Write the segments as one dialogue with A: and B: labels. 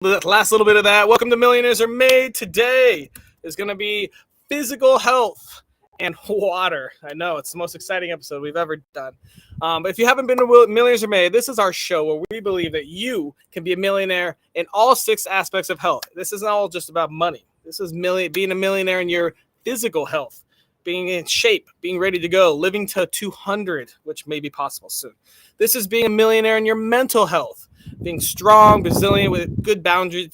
A: the last little bit of that. Welcome to Millionaires Are Made. Today is going to be physical health and water. I know it's the most exciting episode we've ever done. But if you haven't been to Millionaires Are Made, this is our show where we believe that you can be a millionaire in all 6 aspects of health. This isn't all just about money. This is being a millionaire in your physical health, being in shape, being ready to go, living to 200, which may be possible soon. This is being a millionaire in your mental health, being strong, resilient, with good boundaries,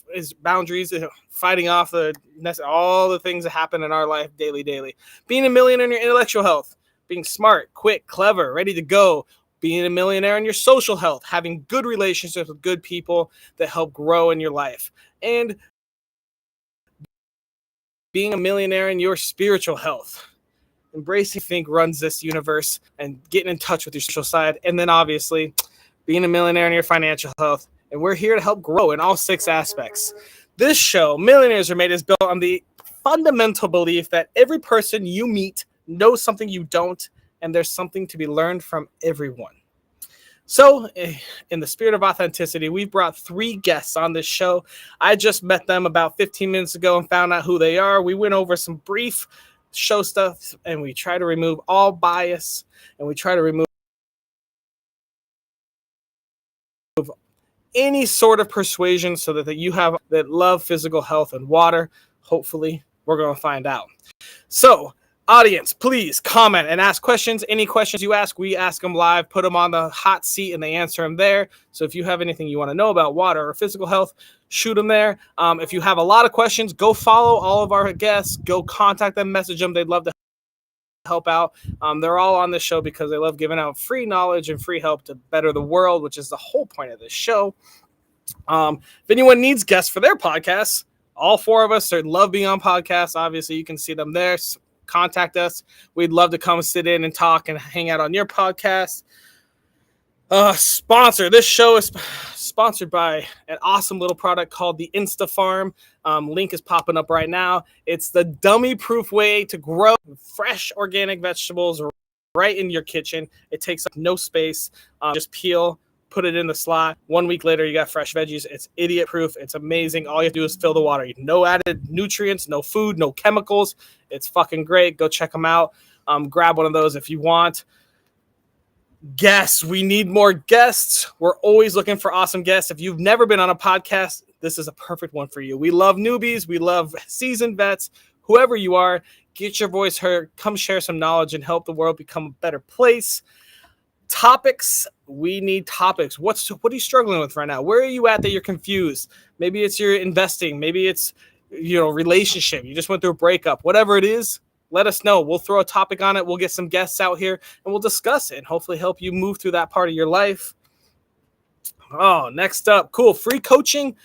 A: fighting off all the things that happen in our life daily. Being a millionaire in your intellectual health, being smart, quick, clever, ready to go. Being a millionaire in your social health, having good relationships with good people that help grow in your life. And being a millionaire in your spiritual health. Embracing think runs this universe and getting in touch with your social side. And then obviously being a millionaire in your financial health. And we're here to help grow in all 6 aspects. This show, Millionaires Are Made, is built on the fundamental belief that every person you meet knows something you don't, and there's something to be learned from everyone. So, in the spirit of authenticity, we've brought 3 guests on this show. I just met them about 15 minutes ago and found out who they are. We went over some brief show stuff, and we try to remove all bias, and we try to remove any sort of persuasion so that you have that love physical health and water. Hopefully, we're going to find out. So, audience, please comment and ask questions. Any questions you ask, we ask them live, put them on the hot seat, and they answer them there. So if you have anything you want to know about water or physical health, shoot them there. If you have a lot of questions, go follow all of our guests. Go contact them, message them. They'd love to help out. They're all on this show because they love giving out free knowledge and free help to better the world, which is the whole point of this show. If anyone needs guests for their podcasts, all 4 of us love being on podcasts. Obviously, you can see them there. Contact us. We'd love to come sit in and talk and hang out on your podcast. This show is sponsored by an awesome little product called the Insta Farm. Link is popping up right now. It's the dummy-proof way to grow fresh organic vegetables right in your kitchen. It takes up no space. Just peel, put it in the slot. 1 week later, you got fresh veggies. It's idiot-proof. It's amazing. All you have to do is fill the water. No added nutrients, no food, no chemicals. It's fucking great. Go check them out. Grab one of those if you want. Guests. We need more guests. We're always looking for awesome guests. If you've never been on a podcast, this is a perfect one for you. We love newbies. We love seasoned vets. Whoever you are, get your voice heard. Come share some knowledge and help the world become a better place. Topics. We need topics. What are you struggling with right now? Where are you at that you're confused? Maybe it's your investing. Maybe it's relationship. You just went through a breakup. Whatever it is, let us know. We'll throw a topic on it. We'll get some guests out here and we'll discuss it and hopefully help you move through that part of your life. Oh, next up, cool. Free coaching.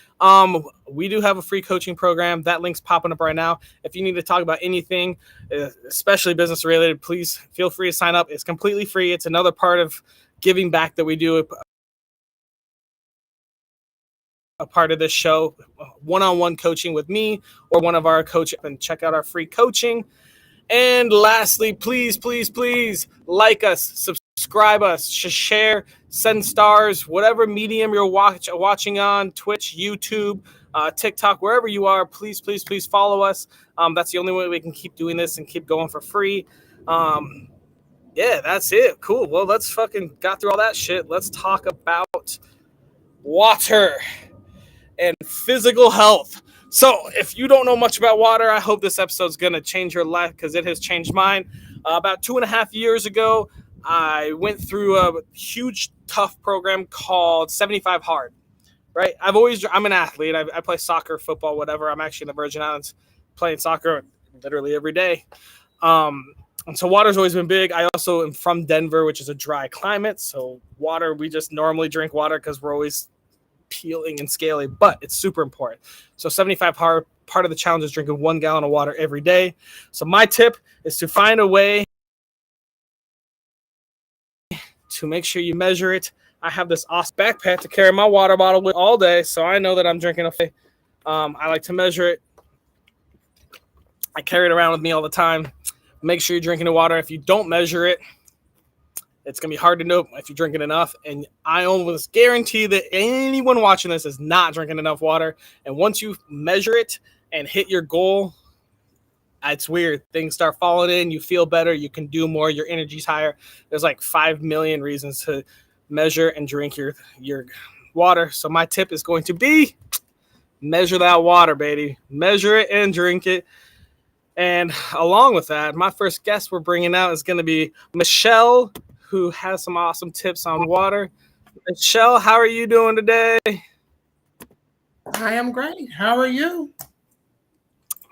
A: We do have a free coaching program. That link's popping up right now. If you need to talk about anything, especially business related, please feel free to sign up. It's completely free. It's another part of giving back that we do. A part of this show, one-on-one coaching with me or one of our coaches, and check out our free coaching. And lastly, please like us, subscribe us, share, send stars, whatever medium you're watching on, Twitch, YouTube, TikTok, wherever you are, please follow us. That's the only way we can keep doing this and keep going for free. Yeah, that's it. Cool. Well, let's fucking got through all that shit. Let's talk about water and physical health. So if you don't know much about water, I hope this episode is going to change your life because it has changed mine. About 2.5 years ago, I went through a huge, tough program called 75 Hard, right? I'm an athlete. I play soccer, football, whatever. I'm actually in the Virgin Islands playing soccer literally every day. And so water's always been big. I also am from Denver, which is a dry climate. So water, we just normally drink water because we're always peeling and scaling, but it's super important. So 75 Hard, part of the challenge is drinking 1 gallon of water every day. So my tip is to find a way to make sure you measure it. I have this awesome backpack to carry my water bottle with all day, so I know that I'm drinking I like to measure it. I carry it around with me all the time. Make sure you're drinking the water. If you don't measure it, It's going to be hard to know if you're drinking enough. And I almost guarantee that anyone watching this is not drinking enough water. And once you measure it and hit your goal, it's weird. Things start falling in. You feel better. You can do more. Your energy's higher. There's like 5 million reasons to measure and drink your water. So my tip is going to be measure that water, baby. Measure it and drink it. And along with that, my first guest we're bringing out is going to be Michelle, who has some awesome tips on water. Michelle, how are you doing today?
B: I am great. How are you?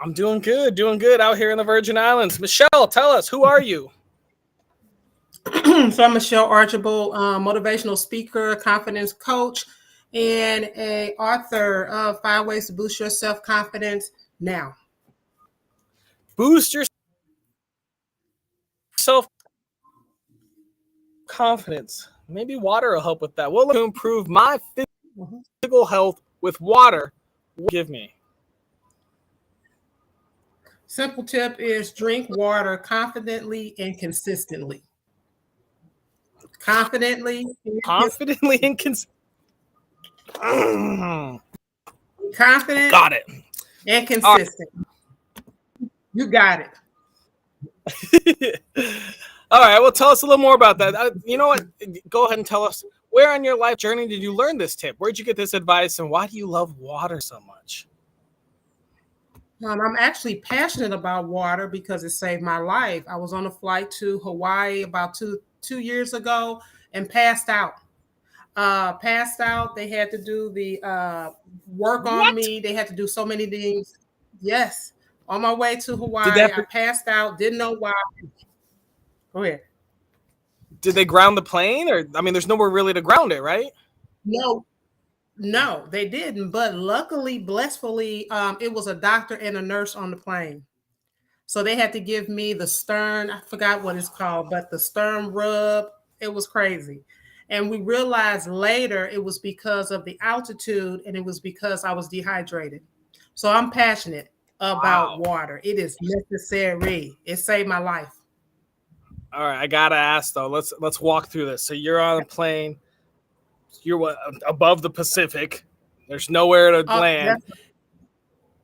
A: I'm doing good out here in the Virgin Islands. Michelle, tell us, who are you?
B: So I'm Michelle Archibald, motivational speaker, confidence coach, and a author of 5 Ways to Boost Your Self-Confidence Now.
A: Boost your self-confidence. Maybe water will help with that. Well, to improve my physical health with water, give me.
B: Simple tip is drink water confidently and consistently. Confident
A: and consistent.
B: Confident.
A: Got it.
B: And consistent. Right. You got
A: it. All right. Well, tell us a little more about that. You know what? Go ahead and tell us, where on your life journey did you learn this tip? Where'd you get this advice, and why do you love water so much?
B: I'm actually passionate about water because it saved my life. I was on a flight to Hawaii about two years ago and passed out. They had to do the work on me. They had to do so many things. Yes. On my way to Hawaii, I passed out. Didn't know why. Go ahead.
A: Did they ground the plane? Or, I mean, there's nowhere really to ground it, right?
B: No, they didn't. But luckily, blissfully, it was a doctor and a nurse on the plane. So they had to give me the stern. I forgot what it's called, but the stern rub. It was crazy. And we realized later it was because of the altitude, and it was because I was dehydrated. So I'm passionate about water. It is necessary. It saved my life.
A: All right, I gotta ask though. Let's walk through this. So you're on a plane. You're above the Pacific. There's nowhere to land.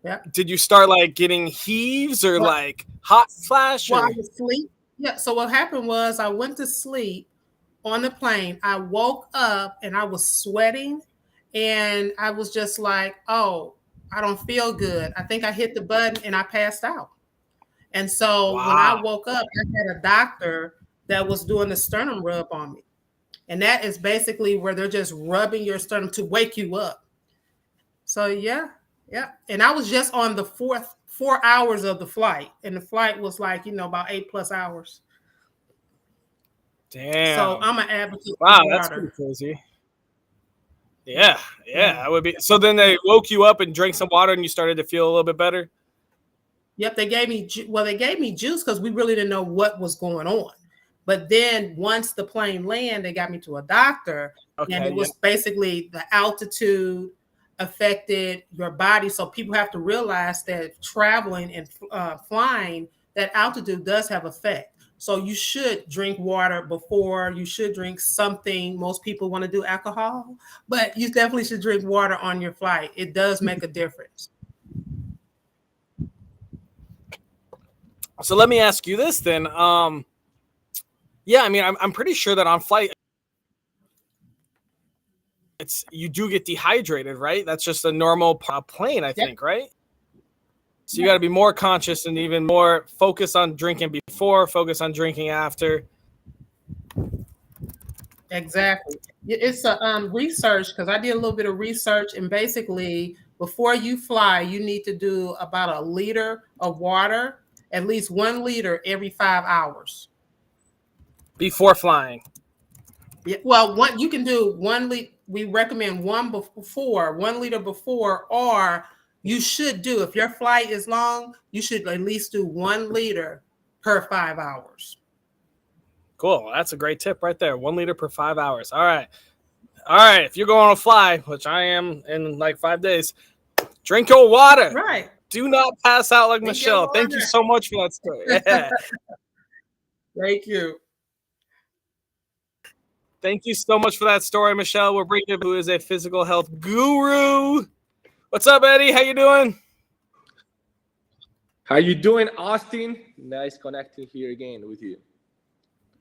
B: Yeah.
A: Did you start like getting heaves or like hot flash?
B: Well, I was asleep. Yeah. So what happened was I went to sleep on the plane. I woke up and I was sweating, and I was just like, oh, I don't feel good. I think I hit the button and I passed out. And so when I woke up, I had a doctor that was doing the sternum rub on me. And that is basically where they're just rubbing your sternum to wake you up. So yeah. And I was just on the 4 hours of the flight. And the flight was like, about 8+ hours.
A: Damn.
B: So I'm an advocate.
A: Wow, that's pretty crazy. Yeah, that would be. So then they woke you up and drank some water and you started to feel a little bit better?
B: Yep, they gave me juice because we really didn't know what was going on. But then once the plane landed, they got me to a doctor, and it was basically the altitude affected your body. So people have to realize that traveling and flying, that altitude does have effect. So you should drink water before. You should drink something. Most people want to do alcohol, but you definitely should drink water on your flight. It does make a difference.
A: So let me ask you this then. Yeah, I mean, I'm pretty sure that on flight, you do get dehydrated, right? That's just a normal plane, I think, right? So you got to be more conscious and even more focused on drinking before, focus on drinking after.
B: Exactly. It's a research, because I did a little bit of research, and basically before you fly, you need to do about 1 liter of water, at least 1 liter every 5 hours.
A: Before flying.
B: Yeah, well, you can do 1 liter. We recommend 1 liter before, or you should do, if your flight is long, you should at least do 1 liter per 5 hours.
A: Cool. That's a great tip right there. 1 liter per 5 hours. All right. If you're going to fly, which I am in like 5 days, drink your water.
B: Right.
A: Do not pass out like Michelle. Thank you so much for that story. Yeah.
B: Thank you.
A: Thank you so much for that story, Michelle. We're bringing who is a physical health guru. What's up, Eddie? How you doing?
C: How you doing, Austin? Nice connecting here again with you.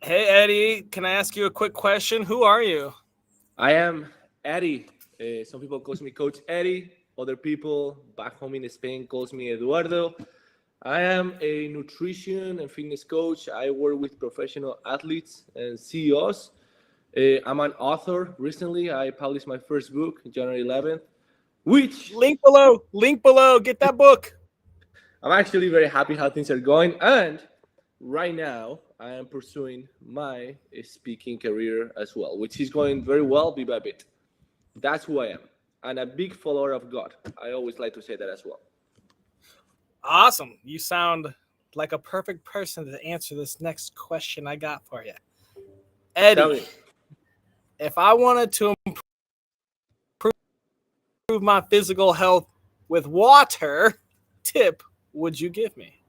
A: Hey, Eddie. Can I ask you a quick question? Who are you?
C: I am Eddie. Some people call me Coach Eddie. Other people back home in Spain calls me Eduardo. I am a nutrition and fitness coach. I work with professional athletes and CEOs. I'm an author. Recently, I published my first book, January 11th, which
A: Link below. Link below. Get that book.
C: I'm actually very happy how things are going. And right now, I am pursuing my speaking career as well, which is going very well bit by bit. That's who I am. And a big follower of God. I always like to say that as well.
A: Awesome. You sound like a perfect person to answer this next question I got for you. Eddie, if I wanted to improve my physical health with water, tip would you give me?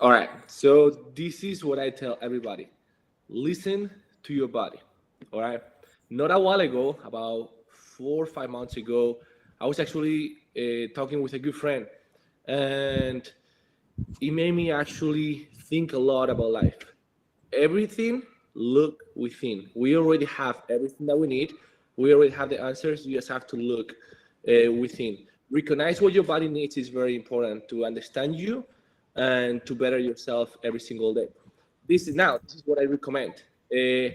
C: All right. So this is what I tell everybody. Listen to your body. All right. Not a while ago, about 4 or 5 months ago, I was actually talking with a good friend, and it made me actually think a lot about life. Everything look within. We already have everything that we need. We already have the answers. You just have to look within. Recognize what your body needs is very important to understand you and to better yourself every single day. This is what I recommend. You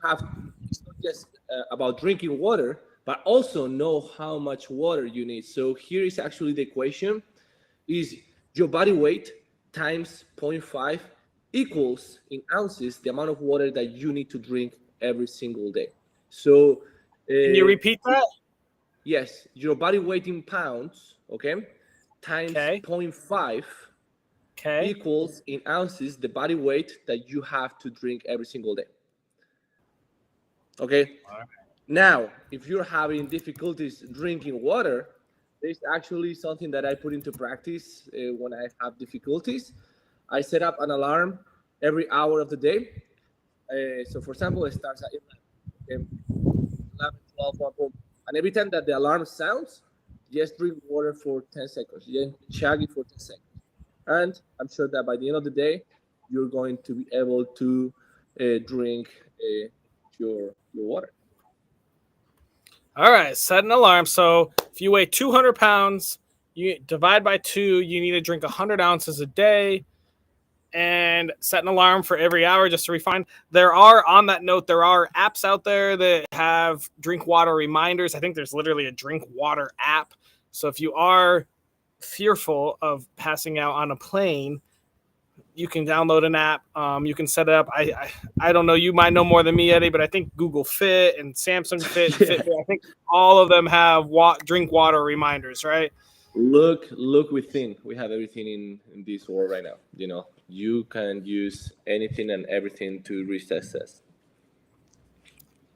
C: have, it's not just about drinking water, but also know how much water you need. So here is actually the equation: is your body weight times 0.5 equals in ounces the amount of water that you need to drink every single day. So
A: can you repeat that?
C: Yes, your body weight in pounds, okay, times 0.5 equals in ounces the body weight that you have to drink every single day. Okay. All right. Now, if you're having difficulties drinking water, there's actually something that I put into practice when I have difficulties. I set up an alarm every hour of the day. So, for example, it starts at 11, 12, 1, boom. And every time that the alarm sounds, just drink water for 10 seconds. Just chug it for 10 seconds. And I'm sure that by the end of the day, you're going to be able to drink your water.
A: All right, set an alarm. So if you weigh 200 pounds, you divide by 2, you need to drink 100 ounces a day, and set an alarm for every hour just to refine. On that note, there are apps out there that have drink water reminders. I think there's literally a drink water app. So if you are fearful of passing out on a plane, you can download an app. You can set it up. I don't know. You might know more than me, Eddie, but I think Google Fit and Samsung Fit, Fitbit, I think all of them have drink water reminders, right?
C: Look within. We have everything in this world right now. You know, you can use anything and everything to reach success.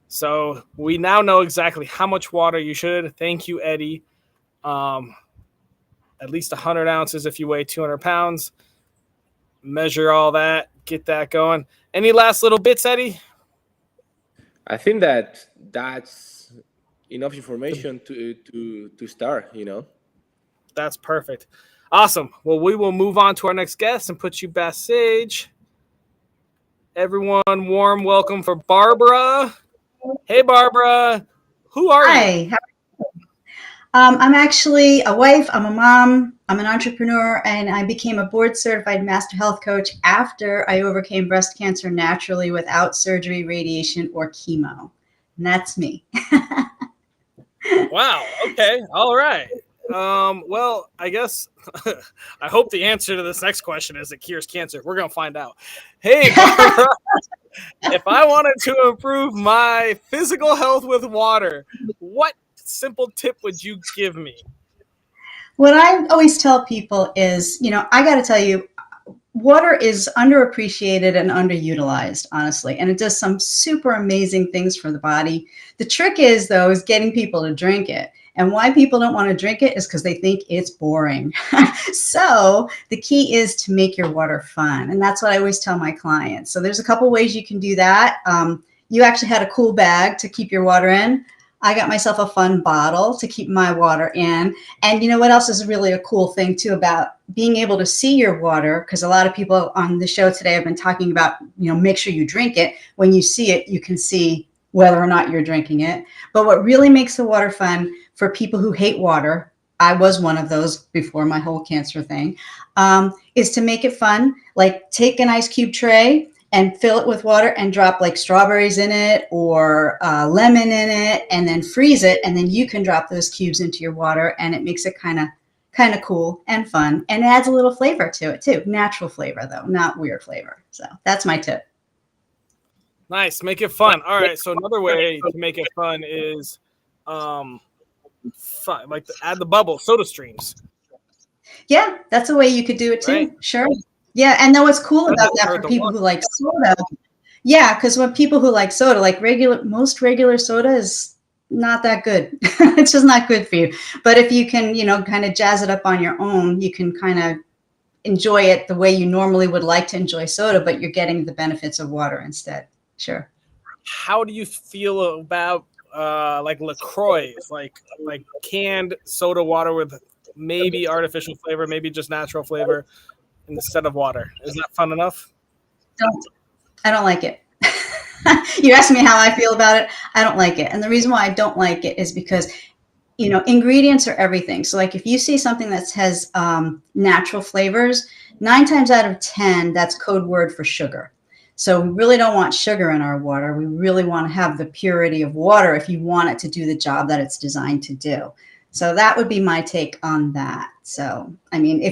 A: So we now know exactly how much water you should. Thank you, Eddie. At least 100 ounces if you weigh 200 pounds. Measure all that, get that going. Any last little bits, Eddie?
C: I think that's enough information to start, you know.
A: That's perfect. Awesome. Well, we will move on to our next guest and put you backstage. Everyone, warm welcome for Barbara. Hey, Barbara. Who are you?
D: Hi. How are you? I'm actually a wife. I'm a mom. I'm an entrepreneur, and I became a board-certified master health coach after I overcame breast cancer naturally without surgery, radiation, or chemo. And that's me.
A: Wow. Okay. All right. Well, I guess I hope the answer to this next question is it cures cancer. We're going to find out. Hey, Barbara, if I wanted to improve my physical health with water, what simple tip would you give me?
D: What I always tell people is, I got to tell you, water is underappreciated and underutilized, honestly, and it does some super amazing things for the body. The trick is, though, is getting people to drink it. And why people don't want to drink it is because they think it's boring. So the key is to make your water fun. And that's what I always tell my clients. So there's a couple ways you can do that. You actually had a cool bag to keep your water in. I got myself a fun bottle to keep my water in. And you know what else is really a cool thing too about being able to see your water? Because a lot of people on the show today have been talking about, make sure you drink it. When you see it, you can see whether or not you're drinking it. But what really makes the water fun for people who hate water, I was one of those before my whole cancer thing, is to make it fun. Like take an ice cube tray and fill it with water and drop like strawberries in it or lemon in it and then freeze it. And then you can drop those cubes into your water and it makes it kind of cool and fun. And it adds a little flavor to it too. Natural flavor though, not weird flavor. So that's my tip.
A: Nice. Make it fun. All right. So another way to make it fun is add the bubble soda streams.
D: Yeah, that's a way you could do it too.
A: Right.
D: Sure. Yeah, and then what's cool about that for people who like soda, yeah, because when people who like soda, like most regular soda is not that good. It's just not good for you. But if you can, kind of jazz it up on your own, you can kind of enjoy it the way you normally would like to enjoy soda, but you're getting the benefits of water instead. Sure.
A: How do you feel about like LaCroix, like canned soda water with maybe artificial flavor, maybe just natural flavor instead of water? Is that fun enough?
D: I don't like it. You asked me how I feel about it. I don't like it. And the reason why I don't like it is because, ingredients are everything. So like if you see something that has natural flavors, 9 times out of 10, that's code word for sugar. So we really don't want sugar in our water. We really want to have the purity of water if you want it to do the job that it's designed to do. So that would be my take on that. So, I mean,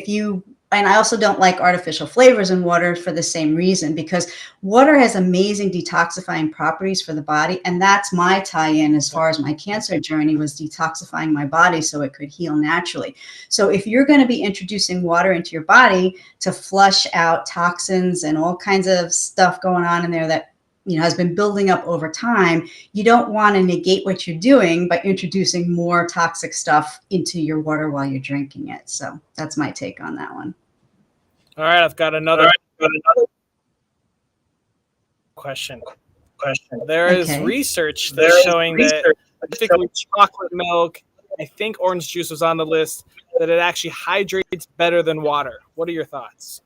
D: and I also don't like artificial flavors in water for the same reason, because water has amazing detoxifying properties for the body. And that's my tie-in as far as my cancer journey, was detoxifying my body so it could heal naturally. So if you're going to be introducing water into your body to flush out toxins and all kinds of stuff going on in there that has been building up over time, you don't want to negate what you're doing by introducing more toxic stuff into your water while you're drinking it. So that's my take on that one.
A: All right, I've got another question. There is research that's showing that particularly chocolate milk, I think orange juice was on the list, that it actually hydrates better than water. What are your thoughts?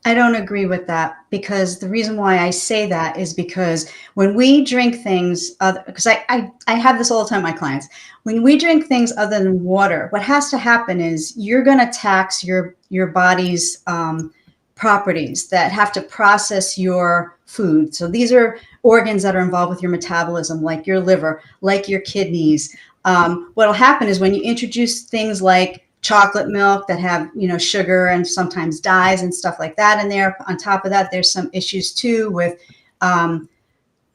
D: I don't agree with that, because the reason why I say that is because when we drink things, because I have this all the time with my clients, when we drink things other than water, what has to happen is you're going to tax your body's properties that have to process your food. So these are organs that are involved with your metabolism, like your liver, like your kidneys. What'll happen is when you introduce things like chocolate milk that have, sugar and sometimes dyes and stuff like that in there. On top of that, there's some issues too with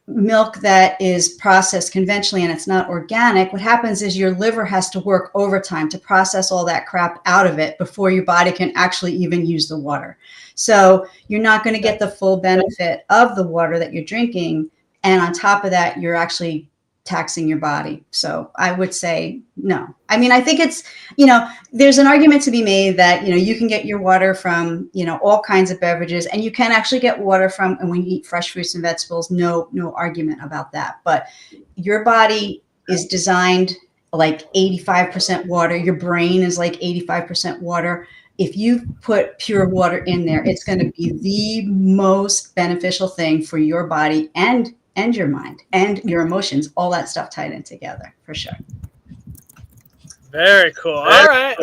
D: milk that is processed conventionally and it's not organic. What happens is your liver has to work overtime to process all that crap out of it before your body can actually even use the water. So you're not going to get the full benefit of the water that you're drinking. And on top of that, you're actually taxing your body. So I would say no. I mean, I think it's, there's an argument to be made that, you can get your water from, all kinds of beverages, and you can actually get water from, and when you eat fresh fruits and vegetables, no argument about that. But your body is designed like 85% water. Your brain is like 85% water. If you put pure water in there, it's going to be the most beneficial thing for your body and your mind and your emotions, all that stuff tied in together, for sure.
A: Very cool. All right.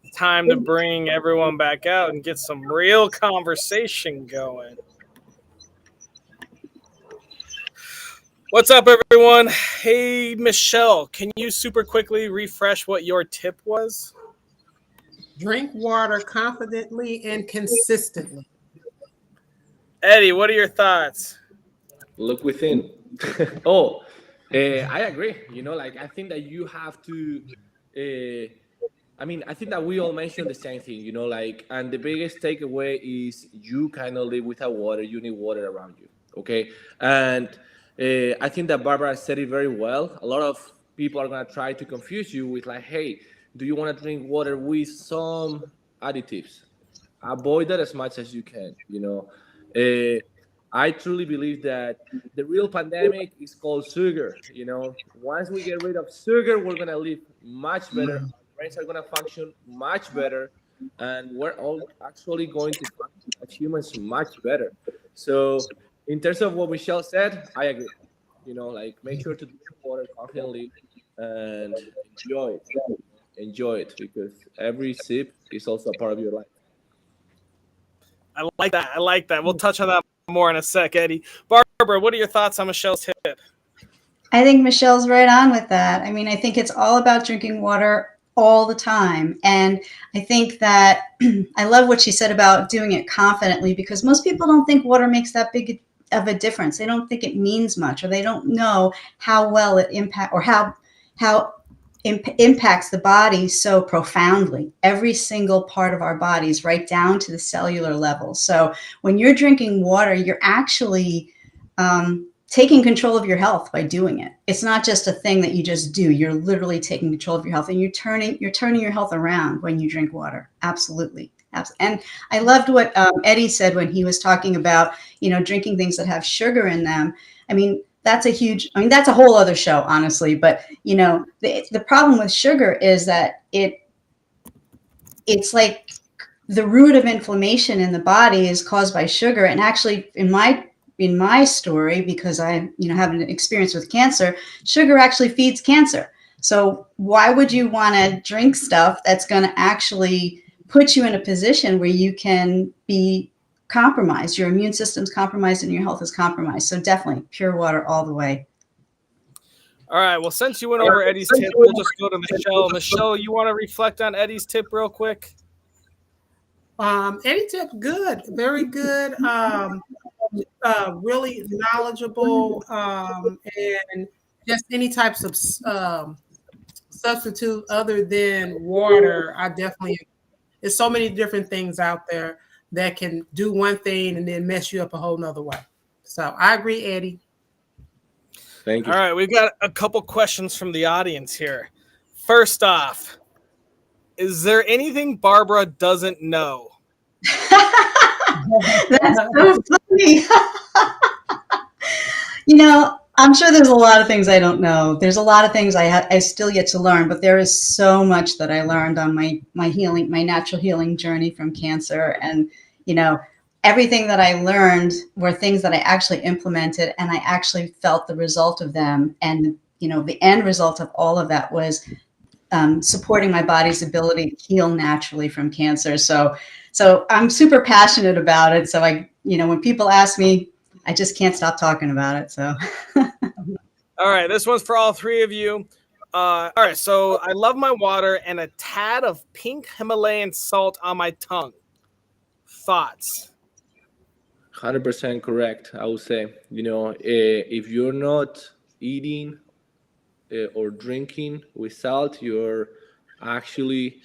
A: It's time to bring everyone back out and get some real conversation going. What's up, everyone? Hey, Michelle, can you super quickly refresh what your tip was?
B: Drink water confidently and consistently.
A: Eddie, what are your thoughts?
C: Look within. I agree. I think that you have to. I think that we all mentioned the same thing. And the biggest takeaway is you cannot live without water. You need water around you. Okay, and I think that Barbara said it very well. A lot of people are gonna try to confuse you with like, hey, do you want to drink water with some additives? Avoid that as much as you can. I truly believe that the real pandemic is called sugar. Once we get rid of sugar, we're gonna live much better. Our brains are gonna function much better, and we're all actually going to function as humans much better. So, in terms of what Michelle said, I agree. Like make sure to drink water confidently and enjoy it. Enjoy it because every sip is also a part of your life.
A: I like that. I like that. We'll touch on that more in a sec, Eddie. Barbara, what are your thoughts on Michelle's tip?
D: I think Michelle's right on with that. I mean, I think it's all about drinking water all the time. And I think that I love what she said about doing it confidently, because most people don't think water makes that big of a difference. They don't think it means much, or they don't know how well it impacts the body so profoundly. Every single part of our bodies, right down to the cellular level. So when you're drinking water, you're actually taking control of your health by doing it. It's not just a thing that you just do. You're literally taking control of your health, and you're turning your health around when you drink water. Absolutely. And I loved what Eddie said when he was talking about, drinking things that have sugar in them. I mean, that's a whole other show, honestly. But, the problem with sugar is that it's like the root of inflammation in the body is caused by sugar. And actually, in my story, because I, have an experience with cancer, sugar actually feeds cancer. So why would you want to drink stuff that's going to actually put you in a position where you can be compromised? Your immune system's compromised and your health is compromised. So definitely pure water all the way.
A: All right. Well, since you went over Eddie's tip, we'll just go to Michelle. Michelle, you want to reflect on Eddie's tip real quick?
B: Eddie tip, good, very good. Really knowledgeable, and just any types of substitute other than water. There's so many different things out there that can do one thing and then mess you up a whole nother way. So I agree, Eddie.
C: Thank you.
A: All right. We've got a couple questions from the audience here. First off, is there anything Barbara doesn't know?
D: That's so funny. I'm sure there's a lot of things I don't know. There's a lot of things I still yet to learn, but there is so much that I learned on my natural healing journey from cancer. And, everything that I learned were things that I actually implemented, and I actually felt the result of them. And, the end result of all of that was supporting my body's ability to heal naturally from cancer. So I'm super passionate about it. So when people ask me, I just can't stop talking about it. So.
A: All right. This one's for all three of you. All right. So I love my water and a tad of pink Himalayan salt on my tongue. Thoughts?
C: 100% correct. I would say, if you're not eating or drinking with salt, you're actually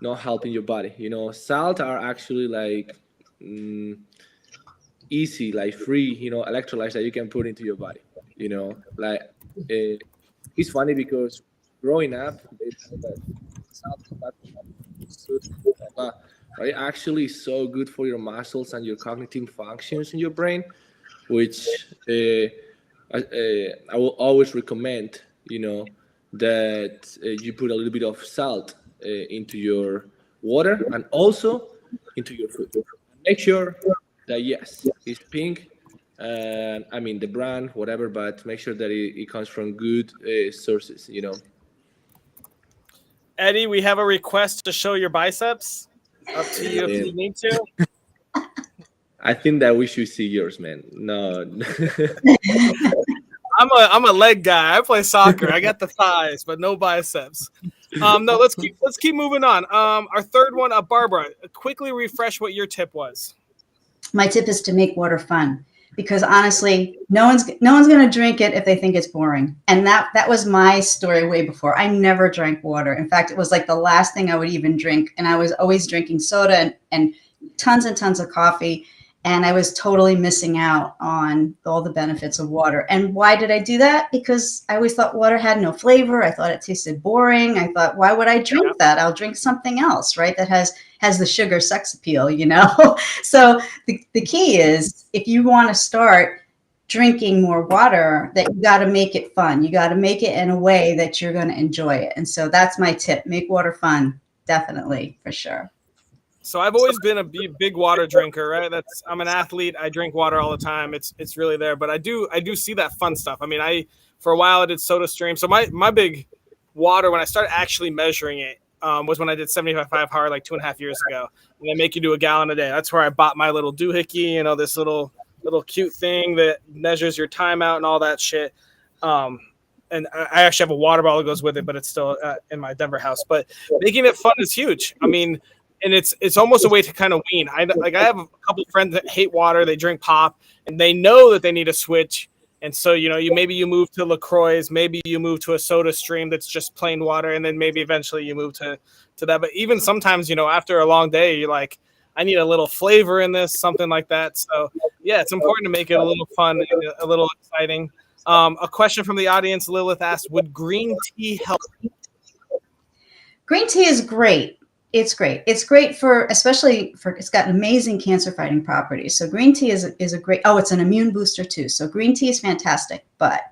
C: not helping your body. Salt are actually like easy, like free, electrolytes that you can put into your body. It's funny because growing up, they said that salt are actually so good for your muscles and your cognitive functions in your brain, which I will always recommend, that you put a little bit of salt into your water and also into your food. Make sure that, yes, it's pink, and the brand, whatever, but make sure that it comes from good sources,
A: Eddie, we have a request to show your biceps. Up to you if you need to.
C: I think that we should see yours, man. No.
A: I'm a leg guy. I play soccer. I got the thighs, but no biceps. No, let's keep moving on. Our third one, Barbara, quickly refresh what your tip was.
D: My tip is to make water fun, because honestly, no one's going to drink it if they think it's boring. And that was my story way before. I never drank water. In fact, it was like the last thing I would even drink. And I was always drinking soda and tons of coffee. And I was totally missing out on all the benefits of water. And why did I do that? Because I always thought water had no flavor. I thought it tasted boring. I thought, why would I drink that? I'll drink something else, right? That has the sugar sex appeal, you know? So the key is, if you want to start drinking more water, that you got to make it fun. You got to make it in a way that you're going to enjoy it. And so that's my tip. Make water fun. Definitely, for sure.
A: So I've always been a big water drinker, right? I'm an athlete. I drink water all the time. It's really there, but I do see that fun stuff. I mean, for a while I did Soda Stream. So my big water, when I started actually measuring it, was when I did 75 hard like 2.5 years ago. And they make you do a gallon a day. That's where I bought my little doohickey, you know, this little cute thing that measures your time out and all that shit. And I actually have a water bottle that goes with it, but it's still in my Denver house. But making it fun is huge. I mean, and it's almost a way to kind of wean. I have a couple of friends that hate water. They drink pop, and they know that they need a switch. And so, you know, maybe you move to LaCroix, maybe you move to a Soda Stream that's just plain water, and then maybe eventually you move to that. But even sometimes, you know, after a long day, you're like, I need a little flavor in this, something like that. So, yeah, it's important to make it a little fun, a little exciting. A question from the audience, Lilith asked, would green tea help?
D: Green tea is great. It's great. It's great especially for, it's got amazing cancer fighting properties. So green tea is a great, it's an immune booster too. So green tea is fantastic, but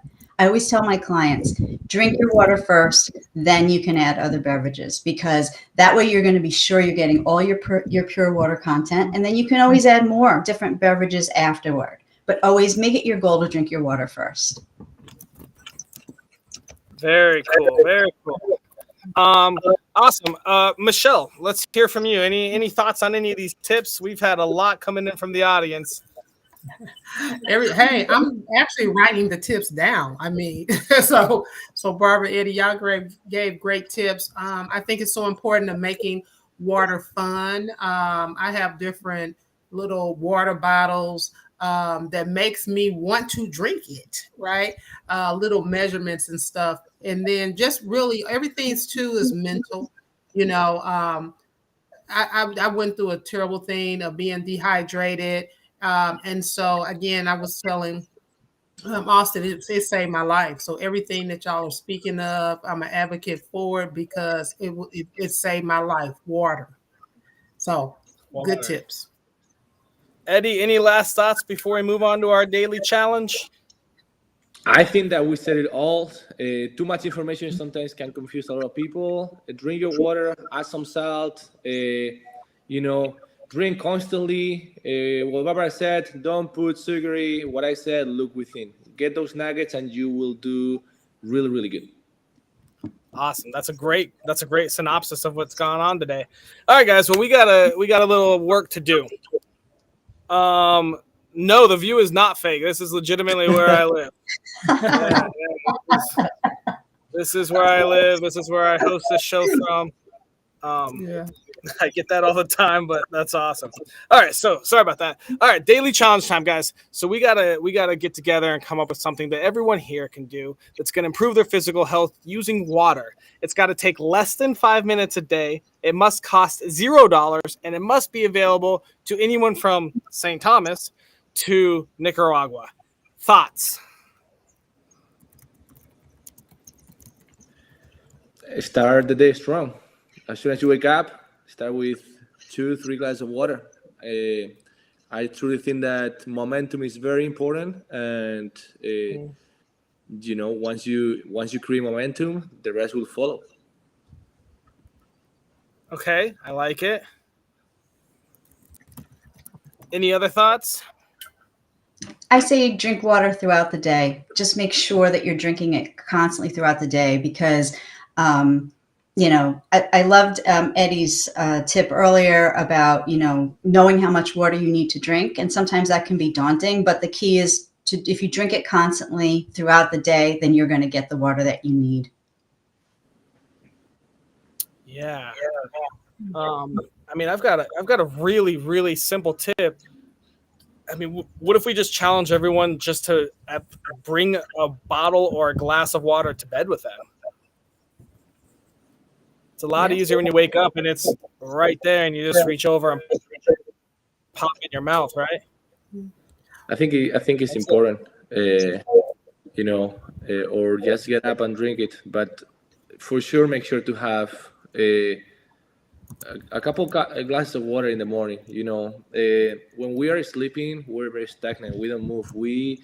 D: I always tell my clients, drink your water first, then you can add other beverages, because that way you're going to be sure you're getting all your pure water content. And then you can always add more different beverages afterward, but always make it your goal to drink your water first.
A: Very cool. Very cool. Awesome. Michelle, let's hear from you. Any thoughts on any of these tips? We've had a lot coming in from the audience.
B: Hey, I'm actually writing the tips down. I mean, so Barbara, Eddie, y'all gave great tips. I think it's so important to making water fun. I have different little water bottles that makes me want to drink it, right? Little measurements and stuff. And then just really everything's too is mental. You know, I went through a terrible thing of being dehydrated. And so again, I was telling Austin, it saved my life. So everything that y'all are speaking of, I'm an advocate for it, because it saved my life. Water. So good tips.
A: Eddie, any last thoughts before we move on to our daily challenge?
C: I think that we said it all. Too much information sometimes can confuse a lot of people. Drink your water, add some salt, drink constantly. What Barbara said, don't put sugary. What I said, look within. Get those nuggets and you will do really, really good.
A: Awesome. That's a great synopsis of what's going on today. All right, guys. Well, we got a little work to do. No, the view is not fake. This is legitimately where I live. This is where I live. This is where I host this show from. I get that all the time, but that's awesome. All right, so sorry about that. All right, daily challenge time, guys. So we gotta get together and come up with something that everyone here can do that's gonna improve their physical health using water. It's got to take less than 5 minutes a day. It must cost $0, and it must be available to anyone from St. Thomas to Nicaragua. Thoughts?
C: Start the day strong. As soon as you wake up, start with 2-3 glasses of water. I truly think that momentum is very important, and once you create momentum, the rest will follow.
A: Okay, I like it. Any other thoughts?
D: I say drink water throughout the day. Just make sure that you're drinking it constantly throughout the day, because I loved Eddie's tip earlier about, knowing how much water you need to drink. And sometimes that can be daunting, but the key is if you drink it constantly throughout the day, then you're going to get the water that you need.
A: Yeah. I've got a really, really simple tip. I mean, what if we just challenge everyone just to bring a bottle or a glass of water to bed with them? It's a lot easier when you wake up and it's right there and you just reach over and pop in your mouth, right?
C: I think it's
A: That's it.
C: important, you know, or just get up and drink it. But for sure, make sure to have a couple glasses of water in the morning. You know, when we are sleeping, we're very stagnant. We don't move. We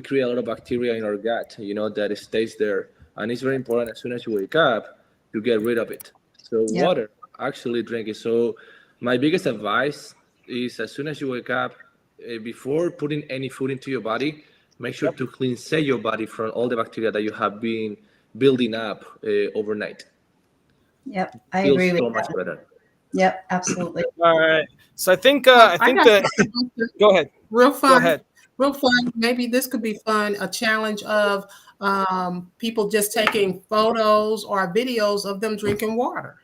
C: create a lot of bacteria in our gut. You know that it stays there, and it's very important. As soon as you wake up, to get rid of it. So
D: Yep.
C: water, actually drink it. So my biggest advice is as soon as you wake up, before putting any food into your body, make sure to cleanse your body from all the bacteria that you have been building up overnight.
D: Yep. I
C: Feels
D: agree with
C: so much
D: that.
C: better.
D: Yep. Absolutely.
A: All right. So I think
B: I got
A: that
B: something
A: go ahead.
B: real
A: Go
B: fun.
A: ahead.
B: Real fun. Maybe this could be fun. A challenge of people just taking photos or videos of them drinking water.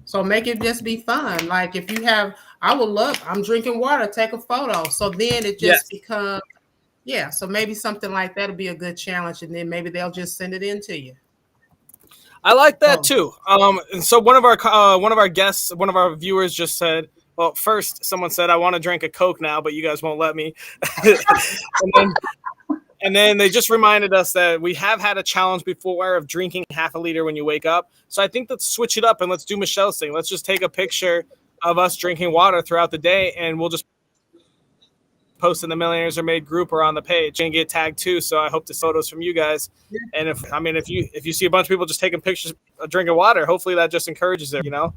B: So make it just be fun. Like if you have, I would love, I'm drinking water, take a photo. So then it
A: Yes.
B: just becomes, yeah. So maybe something like that would be a good challenge. And then maybe they'll just send it in to you.
A: I like that
B: Oh,
A: too. And so one of our guests, one of our viewers just said, well, first someone said, I want to drink a Coke now, but you guys won't let me. And then they just reminded us that we have had a challenge before of drinking half a liter when you wake up. So I think let's switch it up and let's do Michelle's thing. Let's just take a picture of us drinking water throughout the day, and we'll just post in the Millionaires Are Made group or on the page and get tagged too. So I hope to see photos from you guys. And if you see a bunch of people just taking pictures of drinking water, hopefully that just encourages it. You know,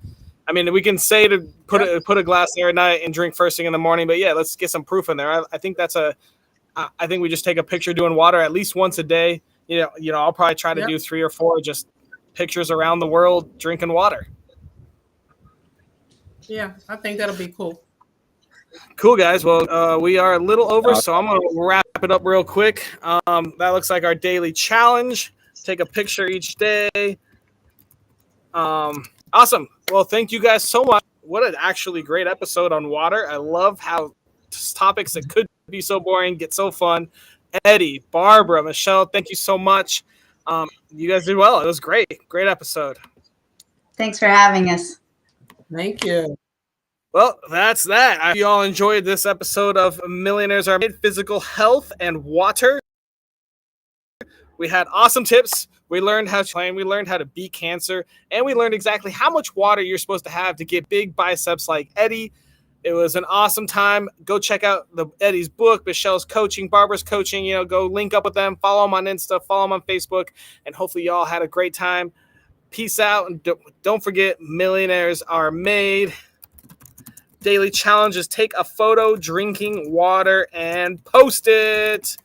A: I mean, we can say to put a glass there at night and drink first thing in the morning, but yeah, let's get some proof in there. I think I think we just take a picture doing water at least once a day. You know, I'll probably try to
B: yep.
A: do 3 or 4 just pictures around the world drinking water.
B: Yeah, I think that'll be cool.
A: Cool, guys. Well, we are a little over, so I'm going to wrap it up real quick. That looks like our daily challenge. Take a picture each day. Awesome. Well, thank you guys so much. What an actually great episode on water. I love how topics that could be so boring get so fun. Eddie, Barbara, Michelle, thank you so much. You guys did well. It was great. Great episode.
D: Thanks for having us.
B: Thank you.
A: Well, that's that. I hope you all enjoyed this episode of Millionaires Are Made, Physical Health and Water. We had awesome tips. We learned how to train. We learned how to beat cancer. And we learned exactly how much water you're supposed to have to get big biceps like Eddie. It was an awesome time. Go check out Eddie's book, Michelle's coaching, Barbara's coaching. You know, go link up with them. Follow them on Insta. Follow them on Facebook. And hopefully you all had a great time. Peace out. And don't forget, Millionaires Are Made. Daily challenges: take a photo drinking water and post it.